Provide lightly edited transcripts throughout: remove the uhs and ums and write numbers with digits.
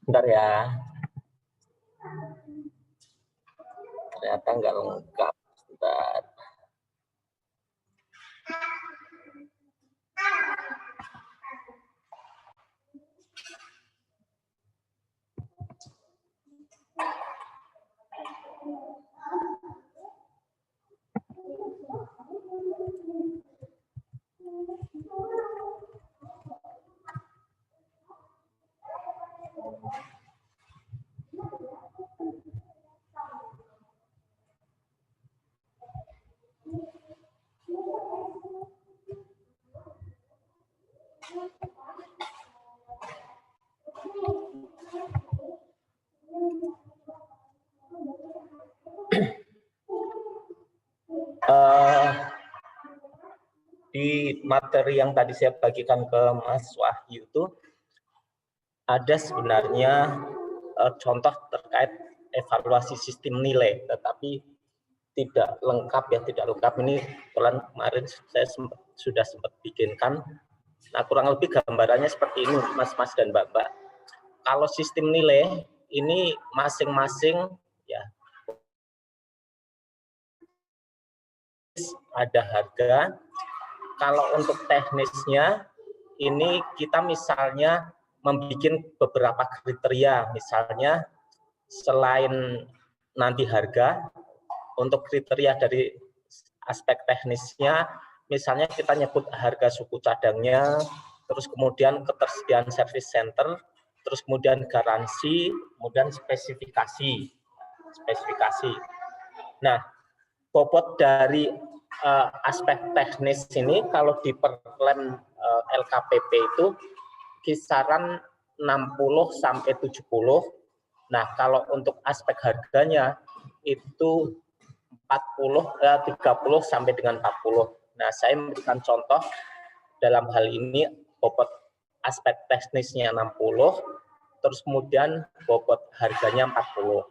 Bentar ya. Ternyata nggak lengkap. Bentar. di materi yang tadi saya bagikan ke Mas Wahyu itu ada sebenarnya contoh terkait evaluasi sistem nilai, tetapi tidak lengkap ya, tidak lengkap. Ini kemarin saya sudah sempat bikinkan. Nah, kurang lebih gambarannya seperti ini, Mas-mas dan Mbak-mbak. Kalau sistem nilai ini masing-masing ya ada harga. Kalau untuk teknisnya ini kita misalnya membuat beberapa kriteria, misalnya selain nanti harga, untuk kriteria dari aspek teknisnya, misalnya kita nyebut harga suku cadangnya, terus kemudian ketersediaan service center, terus kemudian garansi, kemudian spesifikasi. Nah, bobot dari aspek teknis ini kalau di Perlem LKPP itu kisaran 60 sampai 70. Nah, kalau untuk aspek harganya itu 30 sampai dengan 40. Nah, saya memberikan contoh dalam hal ini bobot aspek teknisnya 60, terus kemudian bobot harganya 40.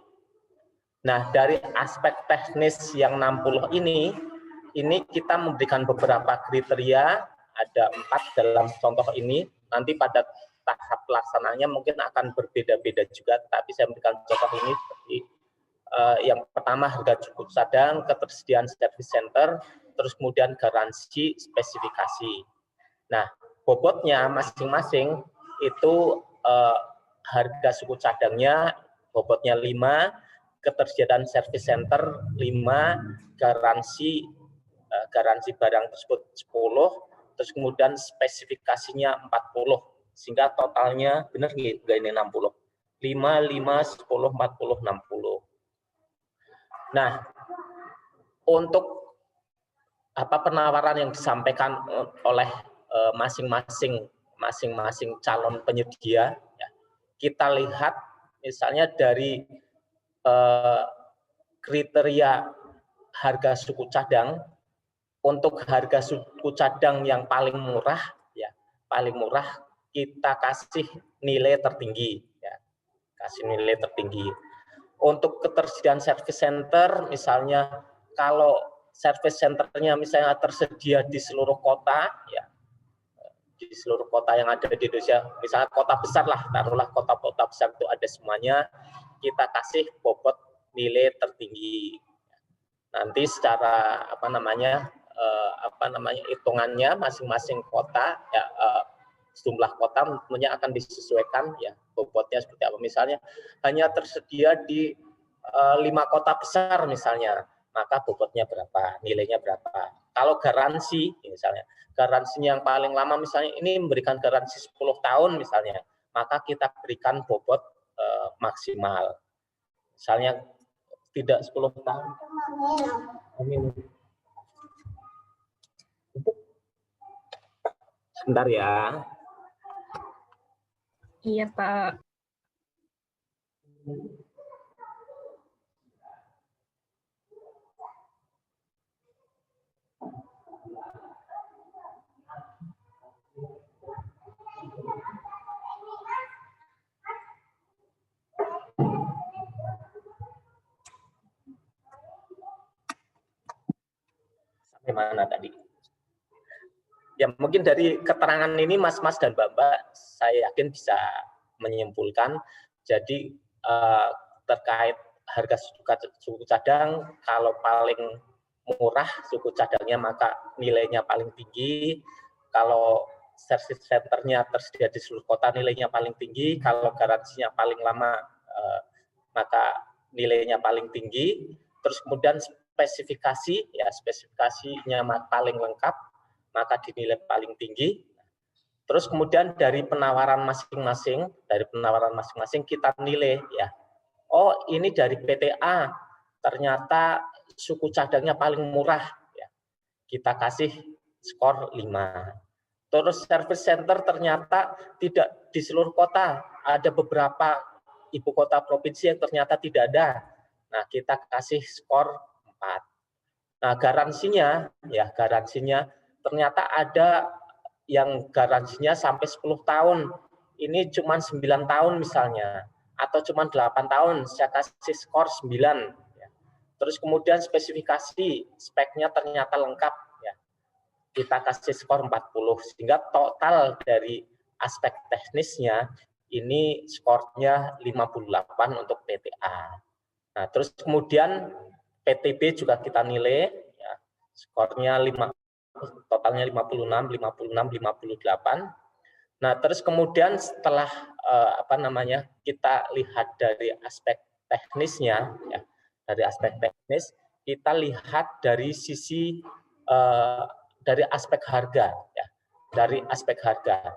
Nah, dari aspek teknis yang 60 ini kita memberikan beberapa kriteria, ada 4 dalam contoh ini. Nanti pada tahap pelaksanaannya mungkin akan berbeda-beda juga, tapi saya memberikan contoh ini seperti yang pertama harga cukup cadang, ketersediaan service center, terus kemudian garansi, spesifikasi. Nah, bobotnya masing-masing itu harga suku cadangnya bobotnya 5, ketersediaan service center 5, garansi barang tersebut 10, terus kemudian spesifikasinya 40, sehingga totalnya benar nggak ini 60? 5, 10, 40, 60. Nah, untuk penawaran yang disampaikan oleh masing-masing calon penyedia, ya, kita lihat misalnya dari kriteria harga suku cadang. Untuk harga suku cadang yang paling murah, ya paling murah kita kasih nilai tertinggi, ya kasih nilai tertinggi. Untuk ketersediaan service center, misalnya kalau service centernya misalnya tersedia di seluruh kota, ya di seluruh kota yang ada di Indonesia, misalnya kota besar lah, taruhlah kota-kota besar itu ada semuanya, kita kasih bobot nilai tertinggi. Nanti secara hitungannya masing-masing kota, ya jumlah kota tentunya akan disesuaikan ya bobotnya seperti apa. Misalnya hanya tersedia di 5 kota besar misalnya, maka bobotnya berapa, nilainya berapa. Kalau garansi misalnya, garansinya yang paling lama misalnya ini memberikan garansi 10 tahun misalnya, maka kita berikan bobot maksimal. Misalnya tidak 10 tahun. Sebentar ya. Iya, Pak. Sampai mana tadi? Ya mungkin dari keterangan ini Mas-mas dan Mbak-mbak saya yakin bisa menyimpulkan. Jadi terkait harga suku cadang, kalau paling murah suku cadangnya maka nilainya paling tinggi. Kalau service centernya tersedia di seluruh kota nilainya paling tinggi. Kalau garansinya paling lama maka nilainya paling tinggi. Terus kemudian spesifikasi, ya spesifikasinya paling lengkap, maka dinilai paling tinggi. Terus kemudian dari penawaran masing-masing kita nilai ya. Oh, ini dari PTA ternyata suku cadangnya paling murah ya. Kita kasih skor 5. Terus service center ternyata tidak di seluruh kota, ada beberapa ibu kota provinsi yang ternyata tidak ada. Nah, kita kasih skor 4. Nah, garansinya ternyata ada yang garansinya sampai 10 tahun, ini cuma 9 tahun misalnya, atau cuma 8 tahun, saya kasih skor 9. Terus kemudian spesifikasi, speknya ternyata lengkap, ya. Kita kasih skor 40, sehingga total dari aspek teknisnya, ini skornya 58 untuk PTA. Nah, terus kemudian PTB juga kita nilai, ya, skornya totalnya 56, 58. Nah, terus kemudian setelah kita lihat dari aspek teknisnya, ya, dari aspek teknis kita lihat dari sisi dari aspek harga, ya, dari aspek harga.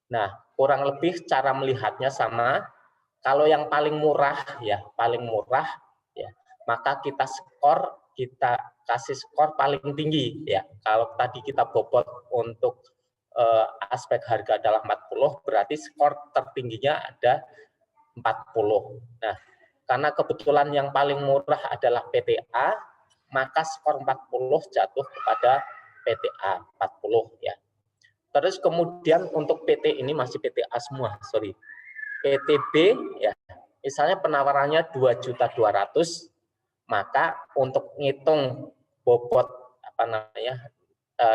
Nah, kurang lebih cara melihatnya sama. Kalau yang paling murah, ya, maka kita kasih skor paling tinggi, ya. Kalau tadi kita bobot untuk aspek harga adalah 40, berarti skor tertingginya ada 40. Nah, karena kebetulan yang paling murah adalah PTA, maka skor 40 jatuh kepada PTA 40, ya. Terus kemudian untuk PT ini masih PTA semua, sorry. PTB, ya, misalnya penawarannya 2.200.000, maka untuk ngitung bobot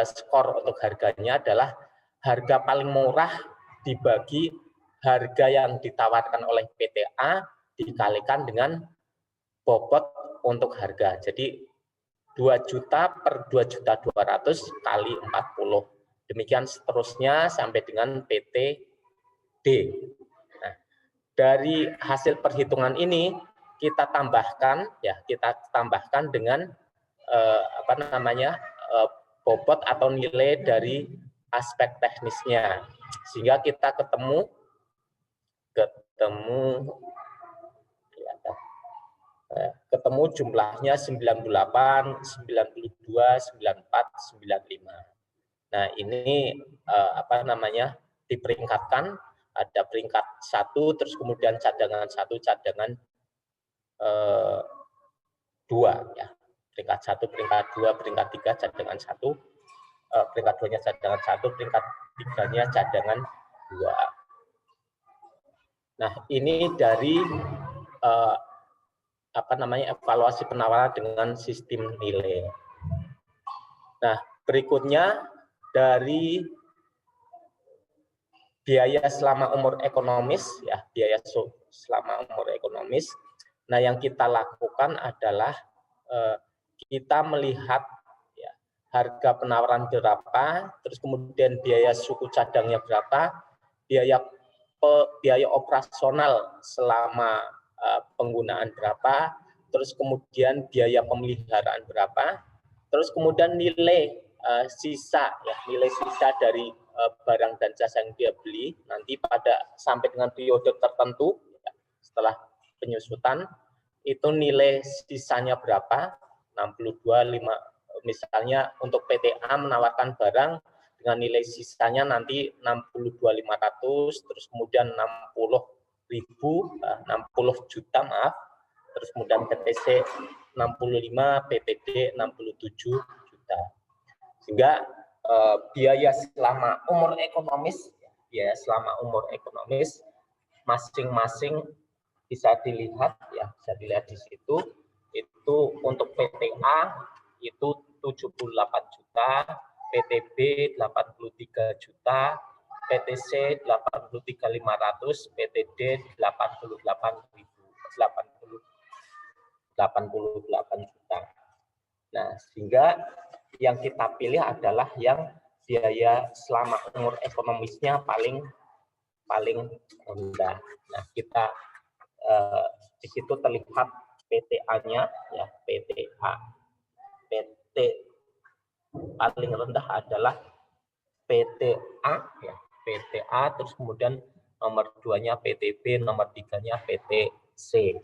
skor untuk harganya adalah harga paling murah dibagi harga yang ditawarkan oleh PTA dikalikan dengan bobot untuk harga. Jadi 2 juta per 2.200.000 kali 40. Demikian seterusnya sampai dengan PTD. Nah, dari hasil perhitungan ini kita tambahkan, ya, dengan bobot atau nilai dari aspek teknisnya, sehingga kita ketemu jumlahnya 98, 92, 94, 95. Nah, ini diperingatkan, ada peringkat 1, terus kemudian cadangan 1, cadangan 2, ya. Peringkat 1, peringkat 2, peringkat 3, cadangan 1, peringkat 2-nya cadangan 1, peringkat 3-nya cadangan 2. Nah, ini dari evaluasi penawaran dengan sistem nilai. Nah, berikutnya dari biaya selama umur ekonomis, ya, biaya selama umur ekonomis. Nah, yang kita lakukan adalah kita melihat, ya, harga penawaran berapa, terus kemudian biaya suku cadangnya berapa, biaya operasional selama penggunaan berapa, terus kemudian biaya pemeliharaan berapa, terus kemudian nilai sisa, ya, nilai sisa dari barang dan jasa yang dia beli nanti sampai dengan periode tertentu, ya, setelah penyusutan itu nilai sisanya berapa, 62, misalnya untuk PTA menawarkan barang dengan nilai sisanya nanti 62.500, terus kemudian 60 juta, maaf, terus kemudian PTC 65, PTD 67 juta. Sehingga biaya selama umur ekonomis masing-masing bisa dilihat, ya, bisa dilihat di situ. Itu untuk PTA itu 78 juta, PTB 83 juta, PTC 83.500, PTD 88 juta. Nah, sehingga yang kita pilih adalah yang biaya selama umur ekonomisnya paling rendah. Nah, kita di situ terlihat PTA-nya, ya, PTA. PT paling rendah adalah PTA, ya, PTA, terus kemudian nomor 2-nya PTB, nomor 3-nya PTC.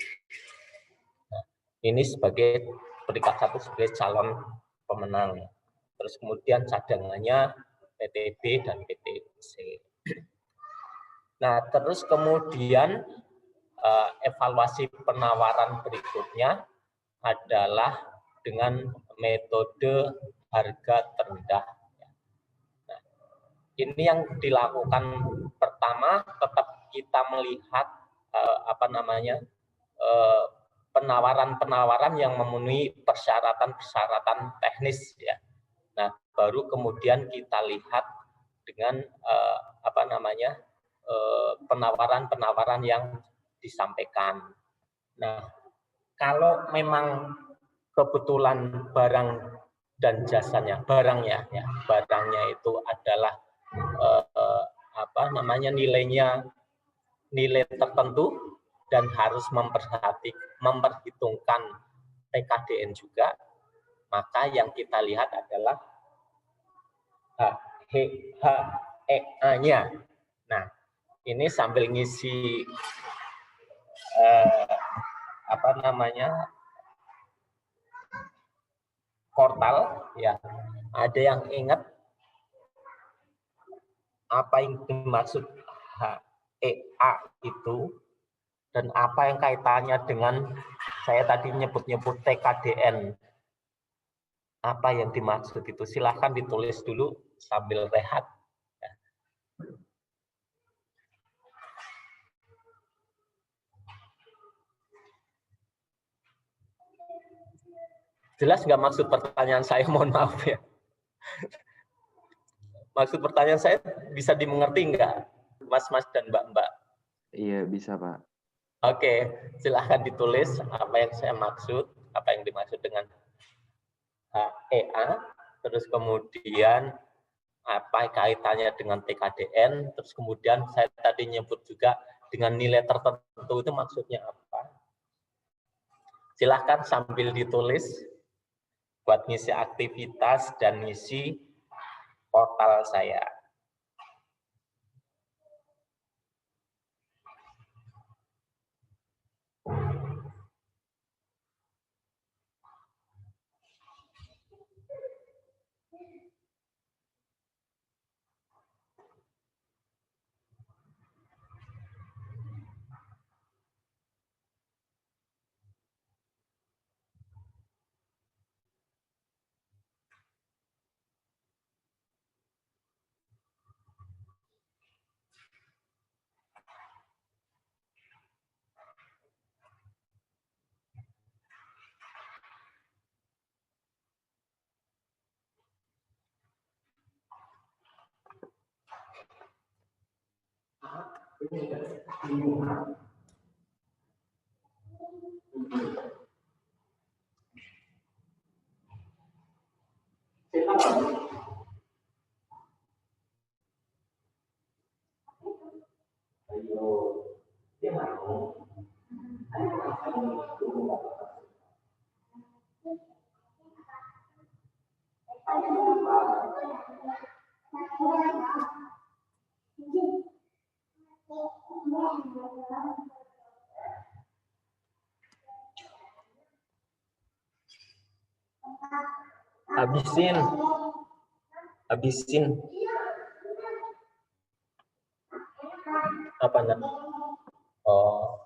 Nah, ini sebagai peringkat 1 sebagai calon pemenang. Terus kemudian cadangannya PTB dan PTC. Nah, terus kemudian evaluasi penawaran berikutnya adalah dengan metode harga terendah. Ini yang dilakukan pertama, tetap kita melihat penawaran-penawaran yang memenuhi persyaratan-persyaratan teknis ya. Nah, baru kemudian kita lihat dengan penawaran-penawaran yang disampaikan. Nah, kalau memang kebetulan barang dan jasanya, barangnya itu adalah nilai tertentu dan harus memperhitungkan TKDN juga, maka yang kita lihat adalah HEA-nya. Nah, ini sambil ngisi portal ya. Ada yang ingat apa yang dimaksud HEA itu dan apa yang kaitannya dengan saya tadi nyebut-nyebut TKDN? Apa yang dimaksud itu? Silahkan ditulis dulu sambil rehat. Jelas nggak maksud pertanyaan saya? Mohon maaf ya. Maksud pertanyaan saya bisa dimengerti nggak, Mas-mas dan Mbak-mbak? Iya, bisa, Pak. Oke, silahkan ditulis apa yang saya maksud, apa yang dimaksud dengan HEA, terus kemudian apa kaitannya dengan TKDN, terus kemudian saya tadi nyebut juga dengan nilai tertentu itu maksudnya apa. Silahkan sambil ditulis buat ngisi aktivitas dan ngisi portal saya. Habisin apa nak? Oh,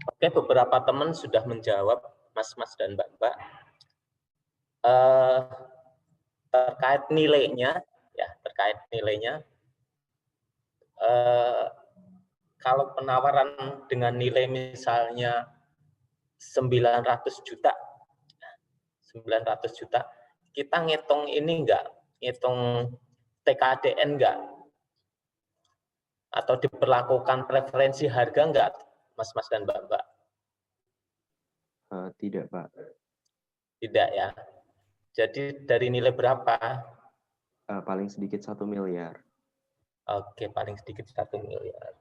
Oke, beberapa teman sudah menjawab, Mas-mas dan Mbak-mbak. Terkait nilainya, ya terkait nilainya, kalau penawaran dengan nilai misalnya 900 juta, 900 juta, kita ngitung ini enggak, ngitung TKDN enggak, atau diperlakukan preferensi harga enggak, Mas-mas dan Mbak-mbak? Tidak, Pak. Tidak ya. Jadi dari nilai berapa? Paling sedikit 1 miliar. Oke, paling sedikit 1 miliar.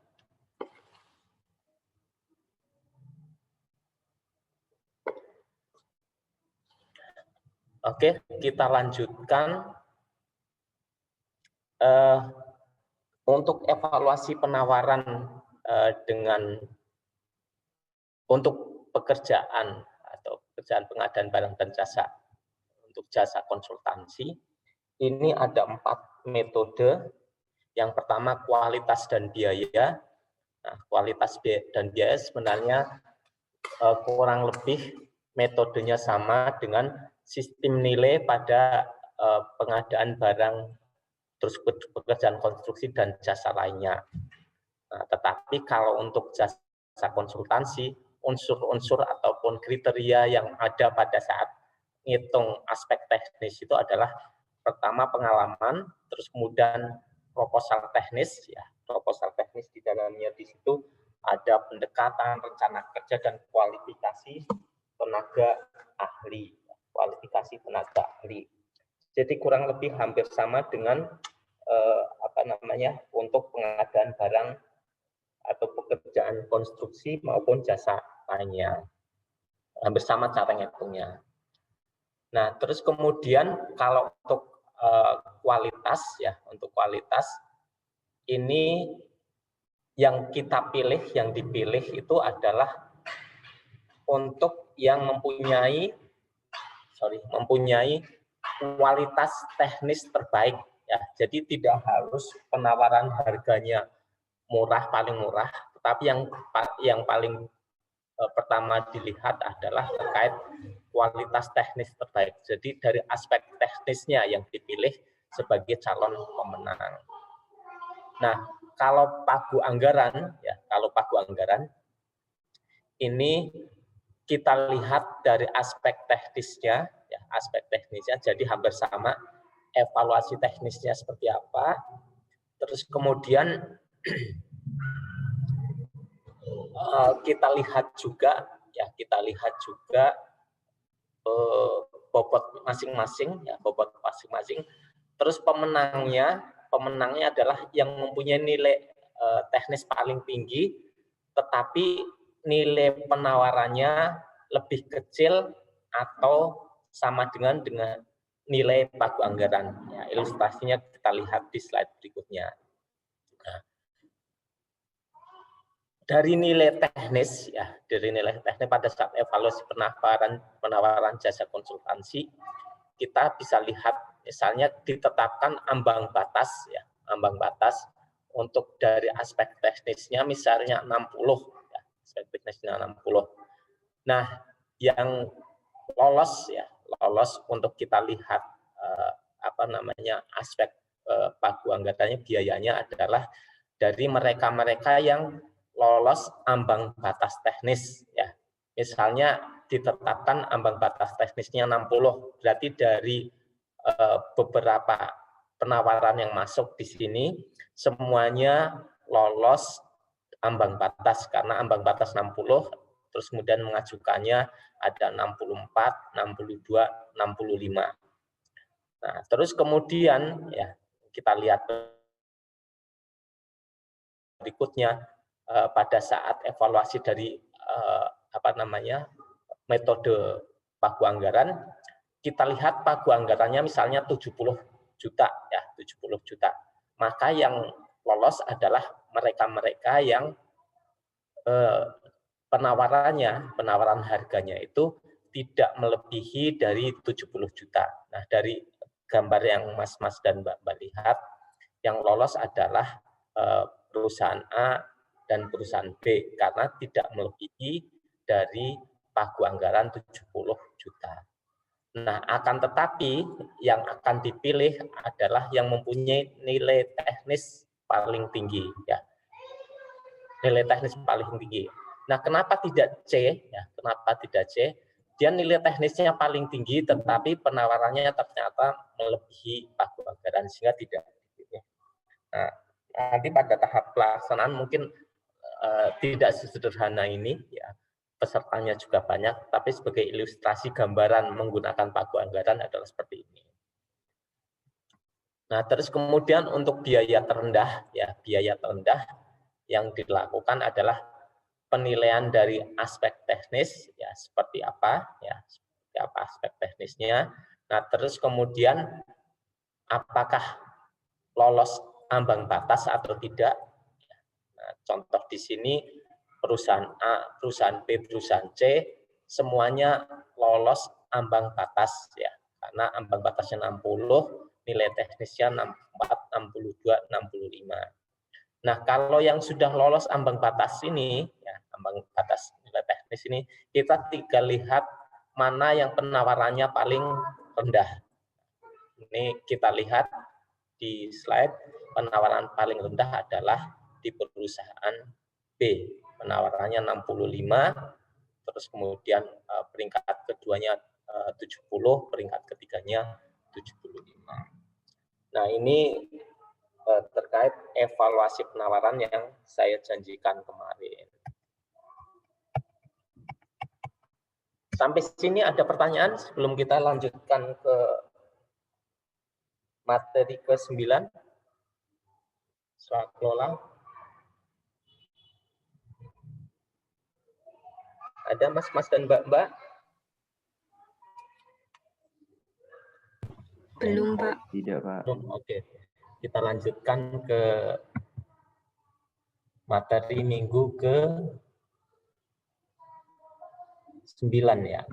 Oke, kita lanjutkan. Untuk evaluasi penawaran untuk pekerjaan atau pekerjaan pengadaan barang dan jasa untuk jasa konsultansi, ini ada 4 metode. Yang pertama kualitas dan biaya. Nah, kualitas dan biaya sebenarnya kurang lebih metodenya sama dengan sistem nilai pada pengadaan barang terus pekerjaan konstruksi dan jasa lainnya. Nah, tetapi kalau untuk jasa konsultansi, unsur-unsur ataupun kriteria yang ada pada saat ngitung aspek teknis itu adalah pertama pengalaman, terus kemudian proposal teknis, ya proposal teknis di dalamnya di situ ada pendekatan, rencana kerja dan kualifikasi tenaga ahli, kualifikasi tenaga ahli. Jadi kurang lebih hampir sama dengan untuk pengadaan barang atau pekerjaan konstruksi maupun jasa lainnya. Hampir sama cara ngitungnya. Nah, terus kemudian kalau untuk kualitas ya, untuk kualitas ini yang kita pilih, yang dipilih itu adalah untuk yang mempunyai kualitas teknis terbaik ya. Jadi tidak harus penawaran harganya murah, paling murah, tetapi yang paling pertama dilihat adalah terkait kualitas teknis terbaik. Jadi dari aspek teknisnya yang dipilih sebagai calon pemenang. Nah, kalau pagu anggaran ini kita lihat dari aspek teknisnya, ya, aspek teknisnya. Jadi hampir sama, evaluasi teknisnya seperti apa. Terus kemudian kita lihat juga bobot masing-masing, ya bobot masing-masing. Terus pemenangnya adalah yang mempunyai nilai teknis paling tinggi, tetapi nilai penawarannya lebih kecil atau sama dengan nilai pagu anggaran. Ya, ilustrasinya kita lihat di slide berikutnya. Nah, dari nilai teknis ya, dari nilai teknis pada saat evaluasi penawaran jasa konsultansi, kita bisa lihat misalnya ditetapkan ambang batas ya, ambang batas untuk dari aspek teknisnya misalnya 60 ya, aspek teknisnya 60. Nah, yang lolos ya, lolos untuk kita lihat aspek pagu anggarannya, biayanya adalah dari mereka-mereka yang lolos ambang batas teknis ya. Misalnya ditetapkan ambang batas teknisnya 60, berarti dari beberapa penawaran yang masuk di sini semuanya lolos ambang batas, karena ambang batas 60 terus kemudian mengajukannya ada 64, 62, 65. Nah, terus kemudian ya kita lihat berikutnya pada saat evaluasi dari metode pagu anggaran, kita lihat pagu anggarannya misalnya 70 juta ya, 70 juta. Maka yang lolos adalah mereka-mereka yang penawaran harganya itu tidak melebihi dari 70 juta. Nah, dari gambar yang Mas dan Mbak lihat, yang lolos adalah perusahaan A dan perusahaan B karena tidak melebihi dari pagu anggaran 70 juta. Nah, akan tetapi yang akan dipilih adalah yang mempunyai nilai teknis paling tinggi ya. Nilai teknis paling tinggi. Nah, kenapa tidak C? Ya, kenapa tidak C? Dia nilai teknisnya paling tinggi, tetapi penawarannya ternyata melebihi pagu anggaran sehingga tidak. Nah, nanti pada tahap pelaksanaan mungkin tidak sesederhana ini, ya. Pesertanya juga banyak, tapi sebagai ilustrasi gambaran menggunakan pagu anggaran adalah seperti ini. Nah, terus kemudian untuk biaya terendah, ya biaya terendah yang dilakukan adalah penilaian dari aspek teknis, ya seperti apa, ya seperti apa aspek teknisnya. Nah, terus kemudian apakah lolos ambang batas atau tidak. Nah, contoh di sini perusahaan A, perusahaan B, perusahaan C semuanya lolos ambang batas ya. Karena ambang batasnya 60, nilai teknisnya 64, 62, 65. Nah, kalau yang sudah lolos ambang batas ini, ya, ambang batas nilai teknis ini, kita tinggal lihat mana yang penawarannya paling rendah. Ini kita lihat di slide, penawaran paling rendah adalah di perusahaan B. Penawarannya 65, terus kemudian peringkat keduanya 70, peringkat ketiganya 75. Nah, ini terkait evaluasi penawaran yang saya janjikan kemarin. Sampai sini ada pertanyaan sebelum kita lanjutkan ke materi ke-9, swaklola. Ada Mas dan Mbak? Belum, Pak. Tidak, Pak. Oke. Kita lanjutkan ke materi minggu ke-9 ya.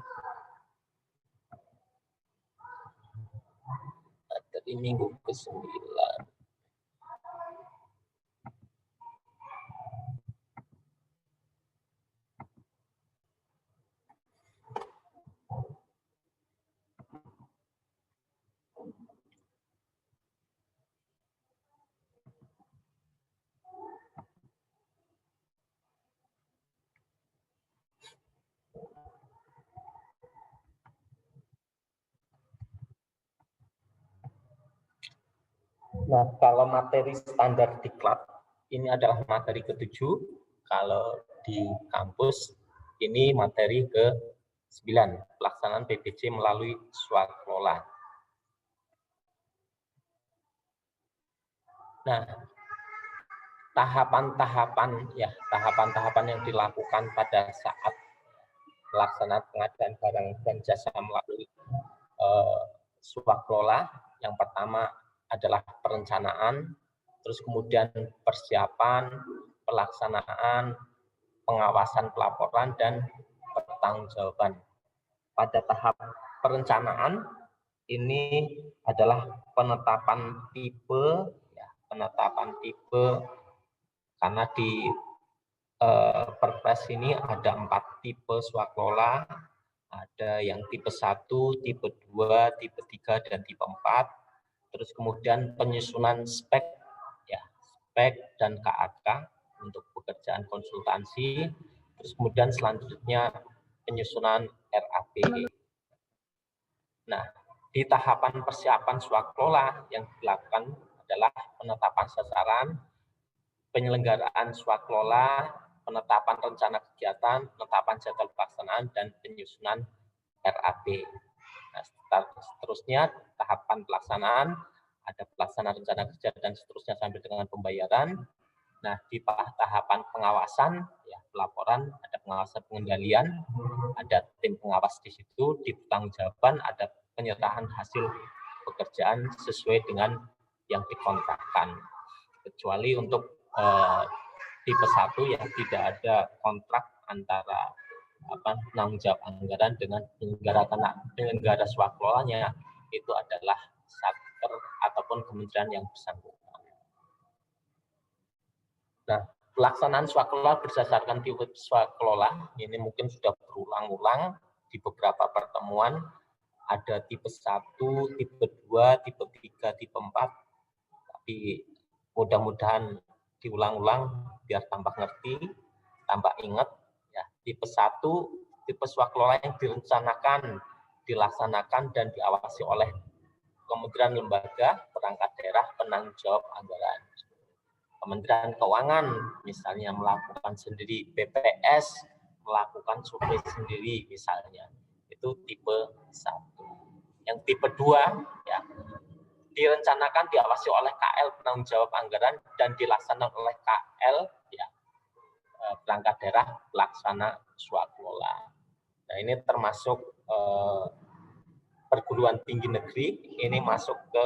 Materi minggu ke-9. Nah, kalau materi standar diklat, ini adalah materi ke-7. Kalau di kampus, ini materi ke-9, pelaksanaan PPC melalui swaklola. Nah, tahapan-tahapan yang dilakukan pada saat pelaksanaan pengadaan barang dan jasa melalui swaklola, yang pertama adalah perencanaan, terus kemudian persiapan, pelaksanaan, pengawasan pelaporan dan pertanggungjawaban. Pada tahap perencanaan ini adalah penetapan tipe, ya, penetapan tipe karena di Perpres ini ada 4 tipe swakelola, ada yang tipe 1, tipe 2, tipe 3, dan tipe 4. Terus kemudian penyusunan spek, ya, spek dan KAK untuk pekerjaan konsultansi. Terus kemudian selanjutnya penyusunan RAP. Nah, di tahapan persiapan swakelola yang dilakukan adalah penetapan sasaran, penyelenggaraan swakelola, penetapan rencana kegiatan, penetapan jadwal pelaksanaan, dan penyusunan RAP. Nah, seterusnya tahapan pelaksanaan, ada pelaksanaan rencana kerja dan seterusnya sampai dengan pembayaran. Nah, di tahapan pengawasan, ya, pelaporan, ada pengawasan pengendalian, ada tim pengawas di situ, di pertanggungjawaban ada penyerahan hasil pekerjaan sesuai dengan yang dikontrakkan. Kecuali untuk tipe 1 yang tidak ada kontrak antara penanggung jawab anggaran dengan penyelenggara swakelolanya, itu adalah satker ataupun kementerian yang bersangkutan. Nah, pelaksanaan swakelola berdasarkan tipe swakelola ini mungkin sudah berulang-ulang di beberapa pertemuan. Ada tipe 1, tipe 2, tipe 3, tipe 4. Tapi mudah-mudahan diulang-ulang biar tambah ngerti, tambah ingat. Ya, tipe 1, tipe swakelola yang direncanakan, dilaksanakan, dan diawasi oleh kementerian lembaga, perangkat daerah, penanggung jawab anggaran. Kementerian Keuangan misalnya melakukan sendiri, BPS melakukan survei sendiri misalnya, itu tipe 1. Yang tipe 2, ya, direncanakan, diawasi oleh KL penanggung jawab anggaran dan dilaksanakan oleh KL, ya, perangkat daerah pelaksana swakelola. Nah, ini termasuk perguruan tinggi negeri, ini masuk ke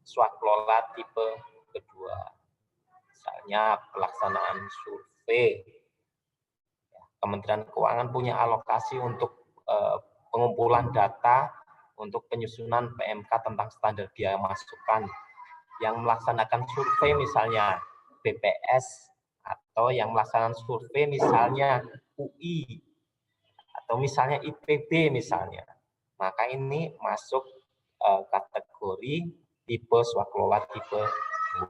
swakelola tipe kedua. Misalnya pelaksanaan survei. Kementerian Keuangan punya alokasi untuk pengumpulan data untuk penyusunan PMK tentang standar biaya masukan. Yang melaksanakan survei misalnya BPS, atau yang melaksanakan survei misalnya UI, atau misalnya IPB misalnya. Maka ini masuk kategori tipe swakelola tipe 2.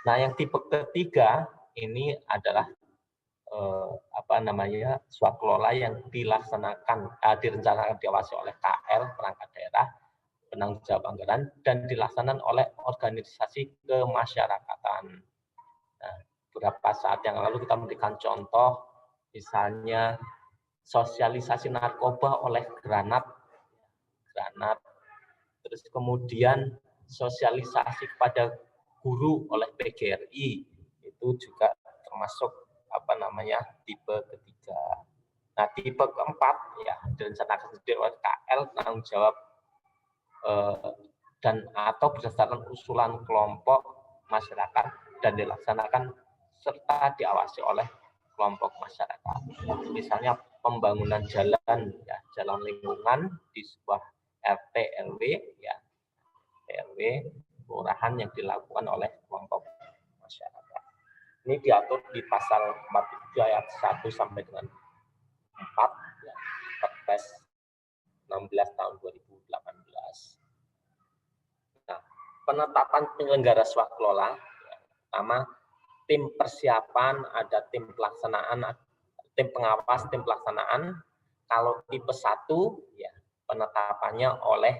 Nah, yang tipe ketiga ini adalah swakelola yang dilaksanakan, direncanakan, diawasi oleh KL perangkat daerah, penanggung jawab anggaran, dan dilaksanakan oleh organisasi kemasyarakatan. Nah, beberapa saat yang lalu kita memberikan contoh, misalnya sosialisasi narkoba oleh Granat, terus kemudian sosialisasi kepada guru oleh PGRI, itu juga termasuk tipe ketiga. Nah, tipe keempat, ya, direncanakan sendiri oleh KL penanggung jawab dan atau berdasarkan usulan kelompok masyarakat dan dilaksanakan serta diawasi oleh kelompok masyarakat. Misalnya pembangunan jalan, ya, jalan lingkungan di sebuah RT RW, ya, RW kelurahan yang dilakukan oleh kelompok masyarakat. Ini diatur di pasal 47 ayat 1 sampai dengan 4, ya, Perpres 16 tahun 2018. Nah, penetapan penyelenggara swakelola, ya, pertama tim persiapan, ada tim pelaksanaan, tim pengawas, tim pelaksanaan. Kalau tipe 1, ya, penetapannya oleh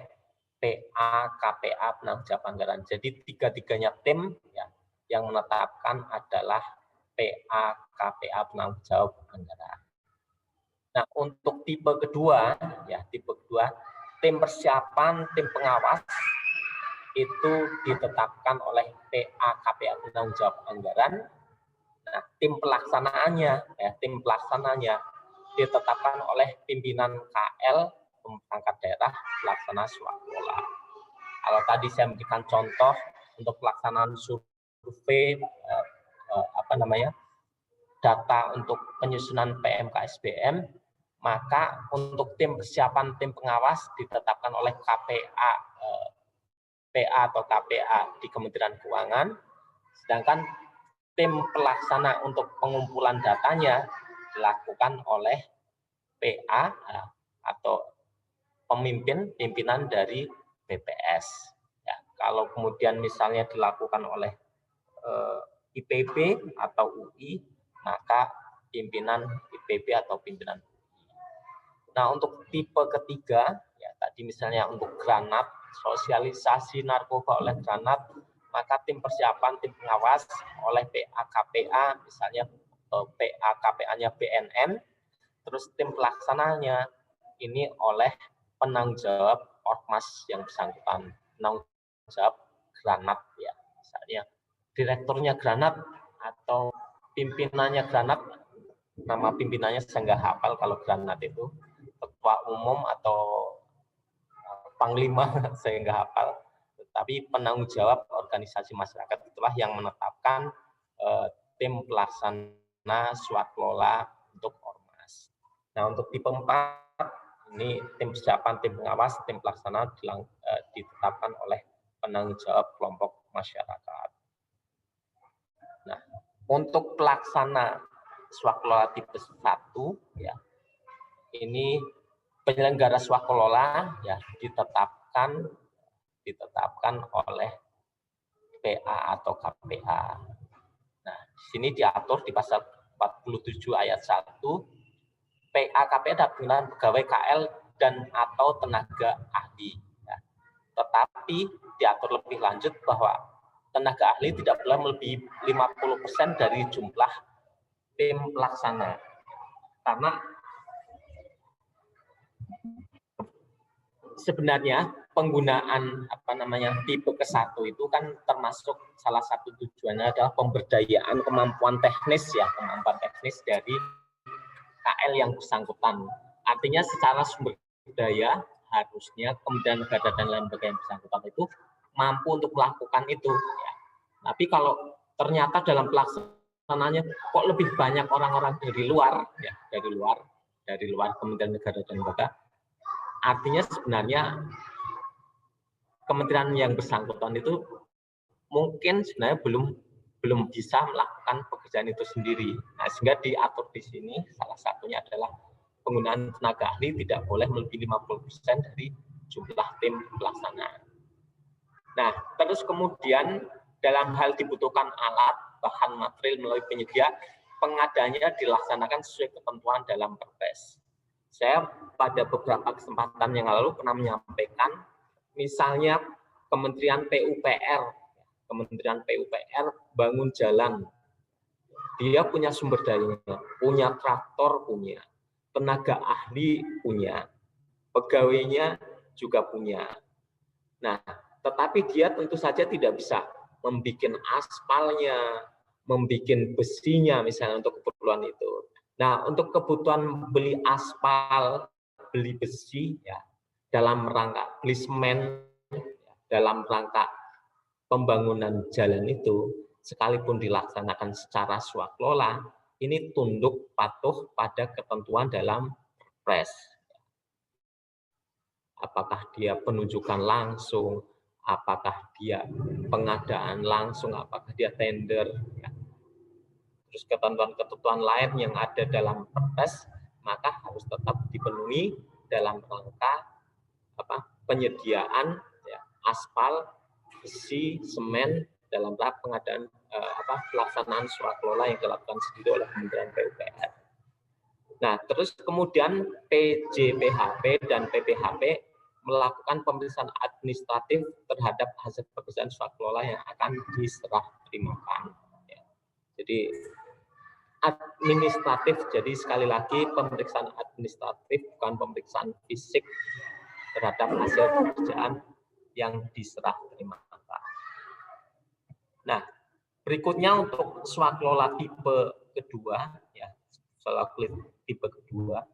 PA, KPA, penanggung jawab anggaran. Jadi tiga-tiganya tim, ya, yang menetapkan adalah PA, KPA, penanggung jawab anggaran. Nah, untuk tipe kedua, ya, tipe kedua, tim persiapan, tim pengawas itu ditetapkan oleh PA, KPA, penanggung jawab anggaran. Nah, tim pelaksanaannya, ya, tim pelaksananya ditetapkan oleh pimpinan KL perangkat daerah pelaksana swakelola. Kalau tadi saya memberikan contoh untuk pelaksanaan survei data untuk penyusunan PMKSBM, maka untuk tim persiapan tim pengawas ditetapkan oleh KPA, PA atau KPA di Kementerian Keuangan, sedangkan tim pelaksana untuk pengumpulan datanya dilakukan oleh PA atau pimpinan dari BPS. Ya, kalau kemudian misalnya dilakukan oleh IPB atau UI, maka pimpinan IPB atau pimpinan UI. Nah, untuk tipe ketiga, ya tadi misalnya untuk granat, sosialisasi narkoba oleh granat, maka tim persiapan tim pengawas oleh PA KPA, misalnya PA KPA-nya BNN, terus tim pelaksananya ini oleh penanggung jawab ormas yang bersangkutan, penanggung jawab granat, ya misalnya direkturnya granat atau pimpinannya granat, nama pimpinannya saya nggak hafal kalau granat itu, ketua umum atau panglima saya nggak hafal, tetapi penanggung jawab organisasi masyarakat itulah yang menetapkan tim pelaksana swaklola untuk ormas. Nah, untuk tipe 4 ini tim persiapan tim pengawas tim pelaksana ditetapkan oleh penanggung jawab kelompok masyarakat. Nah, untuk pelaksana swaklola tipe 1 ya, ini penyelenggara swaklola ya ditetapkan oleh PA atau KPA. Nah, di sini diatur di pasal 47 ayat 1, PA KPA adalah pegawai KL dan atau tenaga ahli. Ya. Tetapi diatur lebih lanjut bahwa tenaga ahli tidak boleh melebihi 50% dari jumlah tim pelaksana. Karena sebenarnya penggunaan tipe ke-1 itu kan termasuk salah satu tujuannya adalah pemberdayaan kemampuan teknis dari KL yang bersangkutan. Artinya secara sumber daya harusnya Kementerian Negara dan lembaga yang bersangkutan itu mampu untuk melakukan itu. Ya. Tapi kalau ternyata dalam pelaksanaannya kok lebih banyak orang-orang dari luar Kementerian Negara dan lembaga, artinya sebenarnya kementerian yang bersangkutan itu mungkin sebenarnya belum bisa melakukan pekerjaan itu sendiri. Nah, sehingga diatur di sini salah satunya adalah penggunaan tenaga ahli tidak boleh melebihi 50% dari jumlah tim pelaksana. Nah, terus kemudian dalam hal dibutuhkan alat, bahan material melalui penyedia, pengadaannya dilaksanakan sesuai ketentuan dalam Perpres. Saya pada beberapa kesempatan yang lalu pernah menyampaikan, misalnya Kementerian PUPR bangun jalan, dia punya sumber dayanya, punya traktor, punya tenaga ahli, punya pegawainya juga punya. Nah, tetapi dia tentu saja tidak bisa membuat aspalnya, membuat besinya misalnya untuk keperluan itu. Nah, untuk kebutuhan beli aspal, beli besi, ya, dalam rangka beli semen, dalam rangka pembangunan jalan itu, sekalipun dilaksanakan secara swaklola, ini tunduk patuh pada ketentuan dalam Perpres. Apakah dia penunjukan langsung, apakah dia pengadaan langsung, apakah dia tender, ya. Terus ketentuan-ketentuan lain yang ada dalam Perpres, maka harus tetap dipenuhi dalam rangka penyediaan ya, aspal, besi, semen dalam rangka pengadaan pelaksanaan swaklola yang dilakukan sendiri oleh Kementerian PUPR. Nah, terus kemudian PJPHP dan PPHP melakukan pemeriksaan administratif terhadap hasil pekerjaan swaklola yang akan diserah terimakan. Ya. Jadi administratif, jadi sekali lagi pemeriksaan administratif bukan pemeriksaan fisik terhadap hasil pekerjaan yang diserah terimakan. Nah, berikutnya untuk swaklola tipe kedua, ya, swaklola tipe kedua,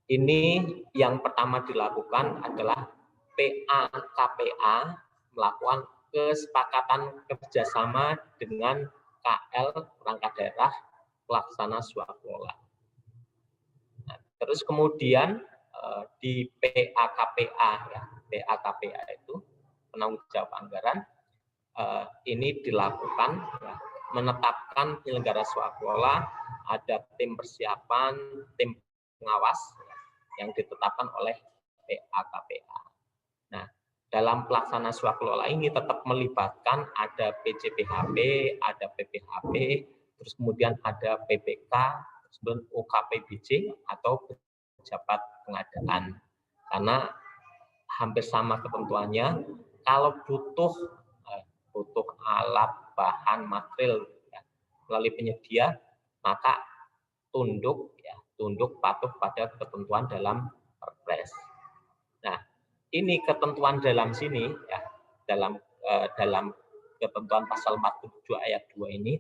ini yang pertama dilakukan adalah PA-KPA melakukan kesepakatan kerjasama dengan KL perangkat daerah pelaksana swaklola. Nah, terus kemudian di PAKPA ya, PAKPA itu penanggung jawab anggaran, ini dilakukan ya, menetapkan penyelenggara swaklola, ada tim persiapan, tim pengawas ya, yang ditetapkan oleh PAKPA. Nah, dalam pelaksana swaklola ini tetap melibatkan ada PJPHP, ada PPHP, terus kemudian ada PPK, terus kemudian UKPBJ atau pejabat pengadaan. Karena hampir sama ketentuannya, kalau butuh alat, bahan, material ya, melalui penyedia, maka tunduk patuh pada ketentuan dalam Perpres. Nah, ini ketentuan dalam sini ya, dalam ketentuan pasal 47 ayat 2 ini,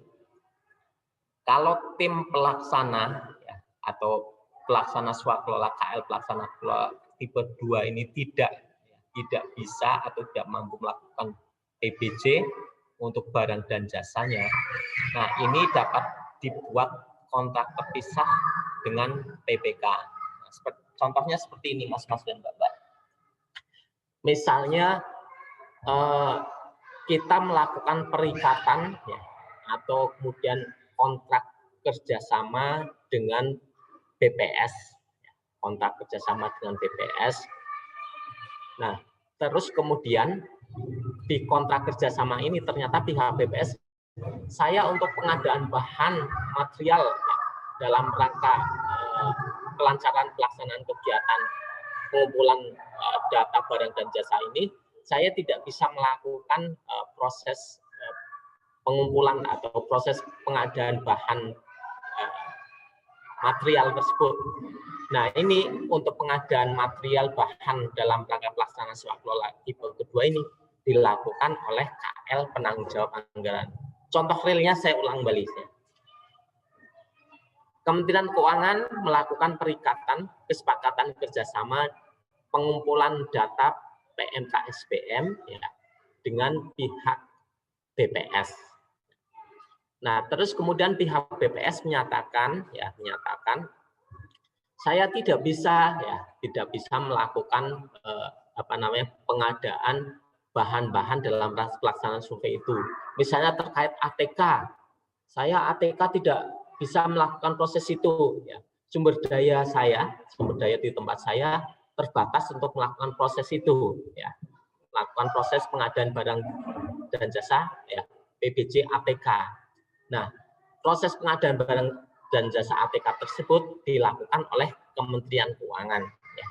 kalau tim pelaksana ya, atau pelaksana swaklola KL pelaksana tipe 2 ini tidak bisa atau tidak mampu melakukan PBJ untuk barang dan jasanya, nah ini dapat dibuat kontrak terpisah dengan PPK. Nah, contohnya seperti ini, Mas-mas dan Mbak-mbak. Misalnya kita melakukan perikatan ya, atau kemudian kontrak kerjasama dengan BPS, kontrak kerjasama dengan BPS. Nah, terus kemudian di kontrak kerjasama ini ternyata pihak BPS, saya untuk pengadaan bahan material ya, dalam rangka kelancaran pelaksanaan kegiatan pengumpulan data barang dan jasa ini, saya tidak bisa melakukan proses pengumpulan atau proses pengadaan bahan material tersebut. Nah, ini untuk pengadaan material bahan dalam rangka pelaksanaan swaklola tipe kedua ini dilakukan oleh KL penanggung jawab anggaran. Contoh realnya saya ulang kembali. Kementerian Keuangan melakukan perikatan kesepakatan kerjasama pengumpulan data PMK SPM ya, dengan pihak BPS. Nah, terus kemudian pihak BPS menyatakan saya tidak bisa melakukan pengadaan bahan-bahan dalam pelaksanaan survei itu. Misalnya terkait ATK, saya ATK tidak bisa melakukan proses itu. Ya. Sumber daya di tempat saya terbatas untuk melakukan proses itu. Ya. Melakukan proses pengadaan barang dan jasa, ya, PBJ ATK. Nah, proses pengadaan barang dan jasa ATK tersebut dilakukan oleh Kementerian Keuangan. Ya.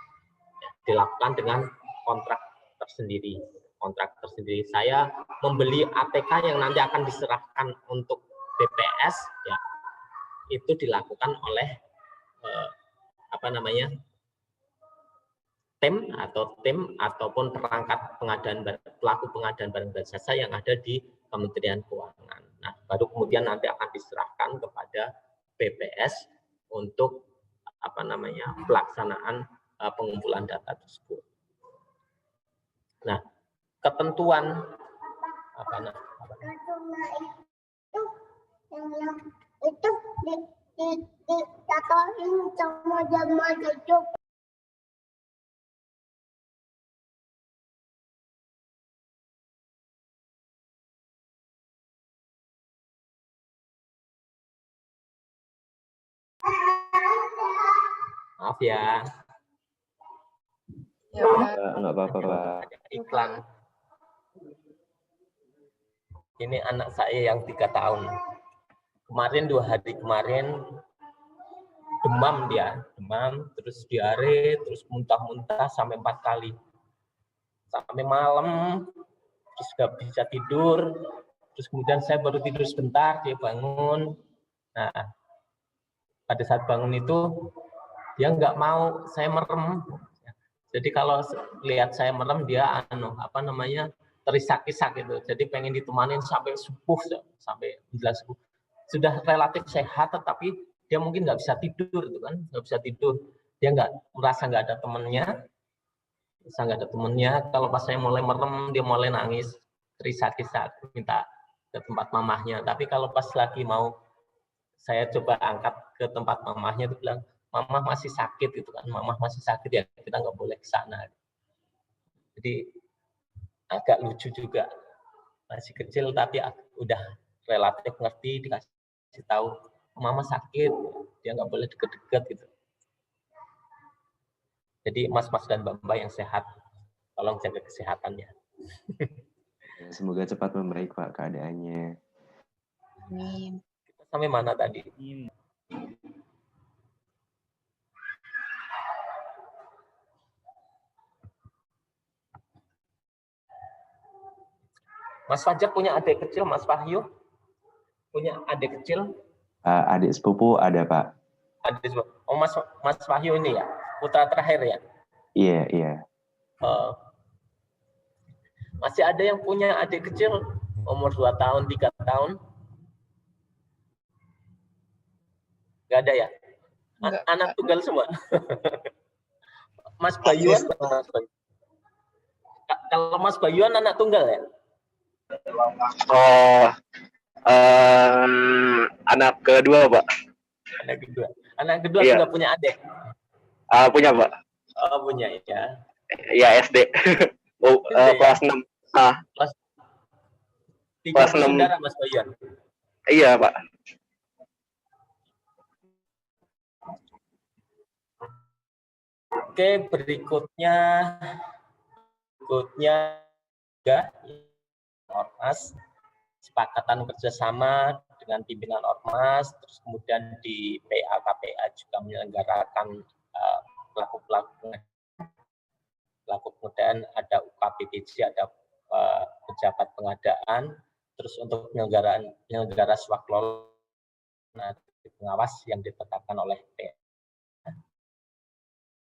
Ya, dilakukan dengan kontrak tersendiri. Saya membeli ATK yang nanti akan diserahkan untuk BPS, ya, itu dilakukan oleh tim ataupun perangkat pelaku pengadaan barang dan jasa yang ada di Kementerian Keuangan. Nah, baru kemudian nanti akan diserahkan kepada BPS untuk pelaksanaan pengumpulan data tersebut. Nah, ketentuan itu dicatoin sama jamaah hidup. Maaf ya. Ya, nggak apa-apa, Pak. Iklan. Ini anak saya yang 3 tahun. Kemarin 2 hari kemarin demam, terus diare, terus muntah-muntah sampai 4 kali. Sampai malam, terus nggak bisa tidur. Terus kemudian saya baru tidur sebentar, dia bangun. Nah, pada saat bangun itu dia nggak mau saya merem. Jadi kalau lihat saya merem, dia terisak-isak gitu. Jadi pengen ditemanin sampai subuh, sampai menjelang subuh. Sudah relatif sehat, tetapi dia mungkin nggak bisa tidur, gitu kan? Nggak bisa tidur. Dia merasa nggak ada temennya. Kalau pas saya mulai merem, dia mulai nangis, terisak-isak, minta ke tempat mamahnya. Tapi kalau pas lagi mau saya coba angkat ke tempat mamahnya, itu bilang, mamah masih sakit gitu kan, mamah masih sakit ya, kita nggak boleh ke sana. Jadi agak lucu juga, masih kecil tapi udah relatif ngerti, dikasih tahu mama sakit, dia nggak boleh deket-deket gitu. Jadi mas-mas dan mbak-mbak yang sehat, tolong jaga kesehatannya. Semoga cepat membaik Pak keadaannya. Amin. Kita sampai mana tadi? Mas Fajar punya adik kecil, Mas Wahyu punya adik kecil? Adik sepupu ada Pak. Adik, oh Mas Wahyu ini ya, putra terakhir ya? Iya. Masih ada yang punya adik kecil umur 2 tahun, 3 tahun? Nggak ada ya? Anak tunggal semua? Mas Bayuan? Kalau Mas Bayuan anak tunggal ya? Oh, anak kedua, Pak. Anak kedua Iya. sudah punya adik? Punya, Pak. Oh, punya ya. Ya, SD. Kelas 6. Tiga bersaudara, Mas Bayuan? Iya, Pak. Oke, berikutnya juga Ormas, kesepakatan kerjasama dengan pimpinan Ormas, terus kemudian di PA-KPA juga menyelenggarakan pelaku-pelaku pengadaan, ada UKPPJ, ada pejabat pengadaan, terus untuk penyelenggara swaklola pengawas yang ditetapkan oleh PA.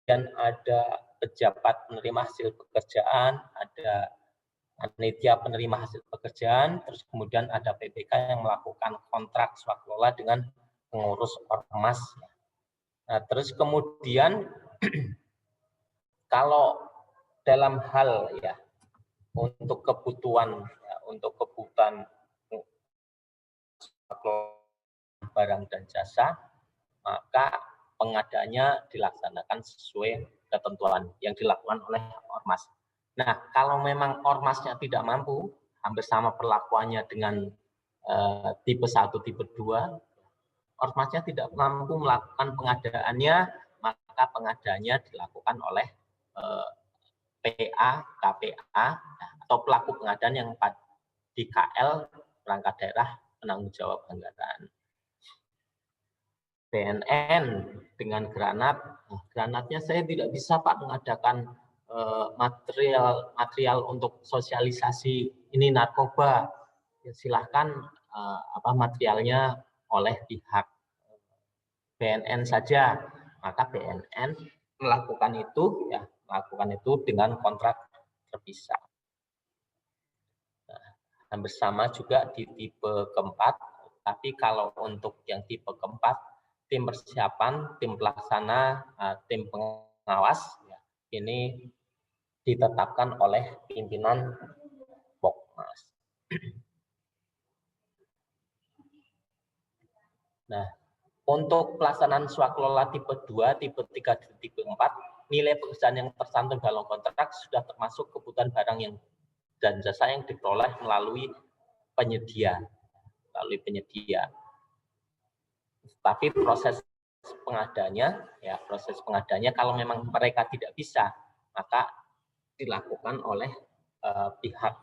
Dan ada pejabat penerima hasil pekerjaan, ada panitia penerima hasil pekerjaan, terus kemudian ada PPK yang melakukan kontrak swaklola dengan pengurus ormas. Nah, terus kemudian kalau dalam hal ya untuk kebutuhan barang dan jasa, maka pengadanya dilaksanakan sesuai ketentuan yang dilakukan oleh ormas. Nah, kalau memang ormasnya tidak mampu, hampir sama perlakuannya dengan tipe 1, tipe 2, ormasnya tidak mampu melakukan pengadaannya, maka pengadaannya dilakukan oleh PA, KPA, atau pelaku pengadaan yang di KL, perangkat daerah penanggung jawab anggaran. BNN dengan granatnya saya tidak bisa Pak mengadakan material untuk sosialisasi ini narkoba. Ya, silahkan materialnya oleh pihak BNN saja. Maka BNN melakukan itu dengan kontrak terpisah. Nah, hampir sama juga di tipe keempat, tapi kalau untuk yang tipe keempat, tim persiapan, tim pelaksana, tim pengawas, ya, ini ditetapkan oleh pimpinan Pokmas. Nah, untuk pelaksanaan swaklola tipe 2, tipe 3, dan tipe 4, nilai pekerjaan yang tercantum dalam kontrak sudah termasuk kebutuhan barang dan jasa yang diperoleh melalui penyedia. Tapi proses pengadanya kalau memang mereka tidak bisa, maka dilakukan oleh pihak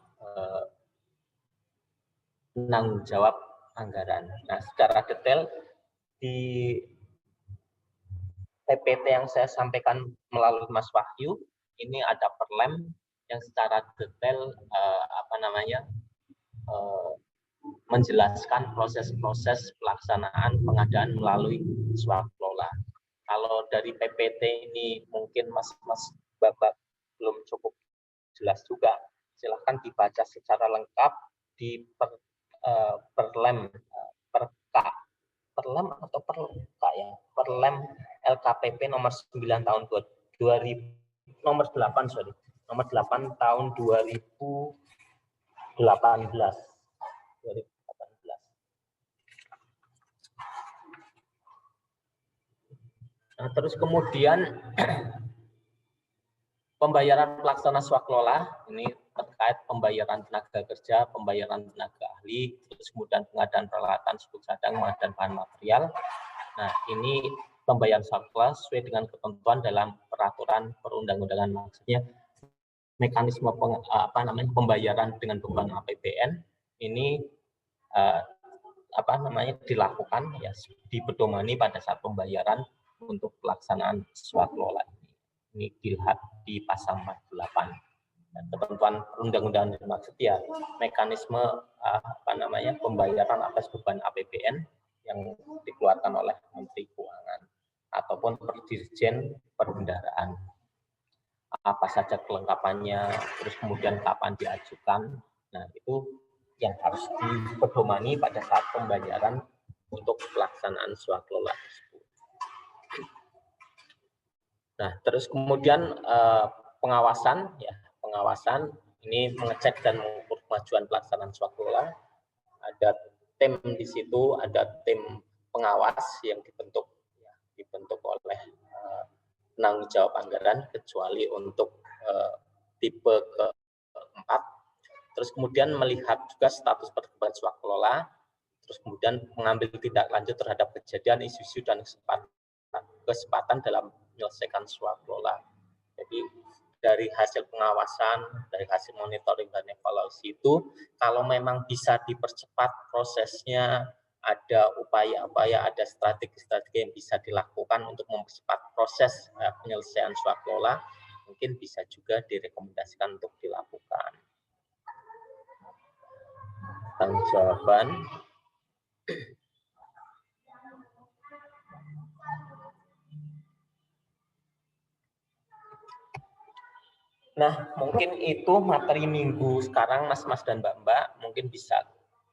penanggung jawab anggaran. Nah, secara detail di PPT yang saya sampaikan melalui Mas Wahyu, ini ada perlem yang secara detail menjelaskan proses-proses pelaksanaan pengadaan melalui swaklola. Kalau dari PPT ini mungkin Mas Bapak belum cukup jelas juga, silahkan dibaca secara lengkap di perlem LKPP nomor 9 tahun 2000 nomor 8 tahun 2018. Nah, terus kemudian pembayaran pelaksana swaklola ini terkait pembayaran tenaga kerja, pembayaran tenaga ahli, terus kemudian pengadaan peralatan sebut cadang, pengadaan bahan material. Nah, ini pembayaran swaklola sesuai dengan ketentuan dalam peraturan perundang-undangan, maksudnya mekanisme pembayaran dengan beban APBN ini dilakukan ya dipedomani pada saat pembayaran untuk pelaksanaan swaklola ini. Ini dilihat di pasal 48. Dan ketentuan undang-undang dimaksud ya mekanisme pembayaran atas beban APBN yang dikeluarkan oleh Menteri Keuangan ataupun Dirjen Perbendaharaan. Apa saja kelengkapannya, terus kemudian kapan diajukan. Nah, itu yang harus dipedomani pada saat pembayaran untuk pelaksanaan swaklola tersebut. Nah, terus kemudian pengawasan ini mengecek dan mengukur kemajuan pelaksanaan swaklola. Ada tim di situ, ada tim pengawas yang dibentuk oleh penanggung jawab anggaran, kecuali untuk tipe keempat. Terus kemudian melihat juga status perkembangan swaklola, terus kemudian mengambil tindak lanjut terhadap kejadian, isu-isu dan kesempatan dalam menyelesaikan swaklola. Jadi dari hasil pengawasan, dari hasil monitoring dan evaluasi itu, kalau memang bisa dipercepat prosesnya, ada upaya-upaya, ada strategi-strategi yang bisa dilakukan untuk mempercepat proses penyelesaian swaklola, mungkin bisa juga direkomendasikan untuk dilakukan. Tanggung jawaban. Nah, mungkin itu materi minggu sekarang, Mas-Mas dan Mbak-Mbak. Mungkin bisa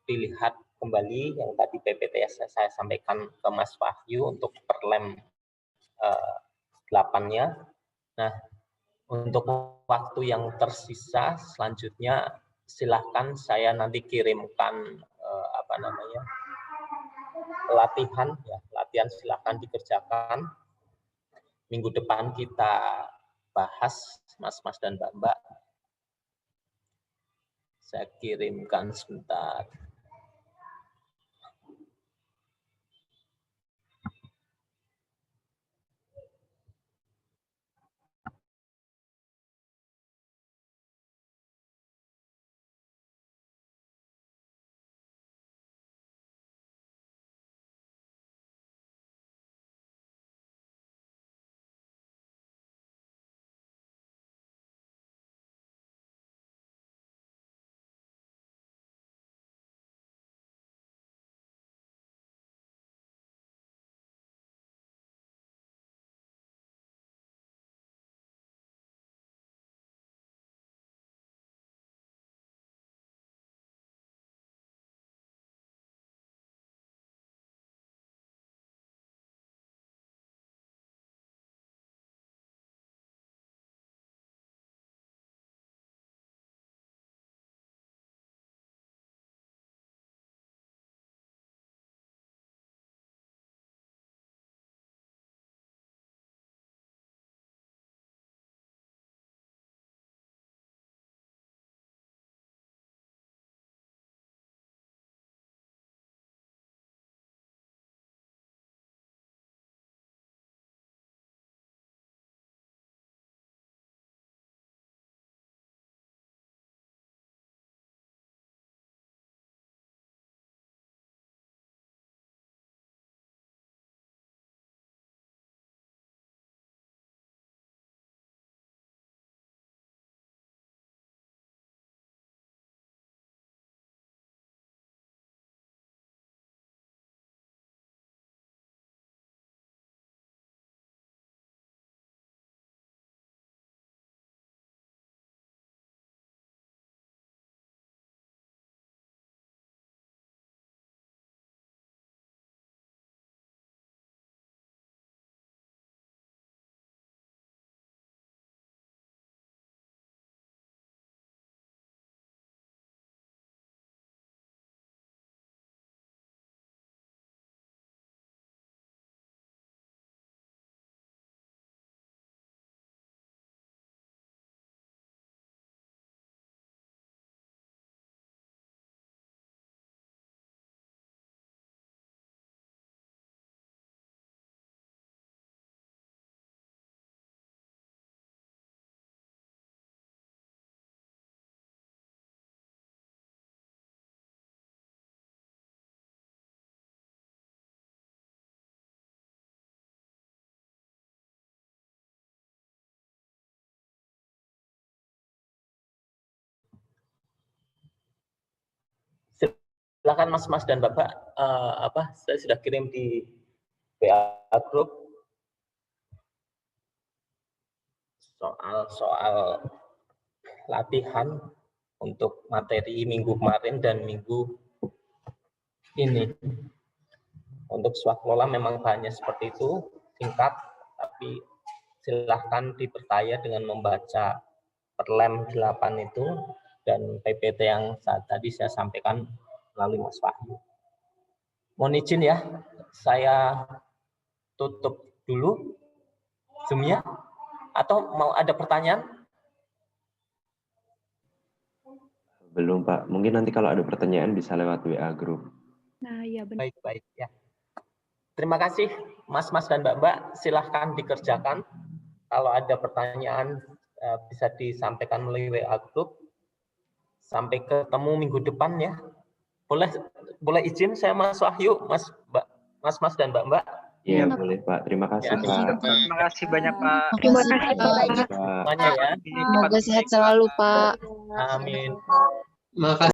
dilihat kembali yang tadi PPTS saya sampaikan ke Mas Wahyu untuk perlem 8-nya. Nah, untuk waktu yang tersisa selanjutnya silahkan saya nanti kirimkan latihan silahkan dikerjakan. Minggu depan kita bahas, Mas-Mas dan Mbak-Mbak. Saya kirimkan sebentar. Silakan Mas dan Bapak, saya sudah kirim di WA group soal latihan untuk materi minggu kemarin dan minggu ini. Untuk swaklola memang bahannya seperti itu, singkat, tapi silahkan dipercaya dengan membaca perlem 8 itu dan PPT yang tadi saya sampaikan melalui Mas Wahyu. Mohon izin ya, saya tutup dulu Zoom-nya, atau mau ada pertanyaan? Belum Pak, mungkin nanti kalau ada pertanyaan bisa lewat WA group. Nah, iya benar. Baik ya. Terima kasih Mas dan Mbak, silahkan dikerjakan. Kalau ada pertanyaan bisa disampaikan melalui WA group. Sampai ketemu minggu depan ya. Boleh izin saya Mas Wahyu, Mas dan Mbak. Iya, boleh Pak. Terima kasih Ya. Pak. Terima kasih banyak Pak. Terima kasih Pak. Semuanya ya. Semoga sehat selalu Pak. Amin. Makasih.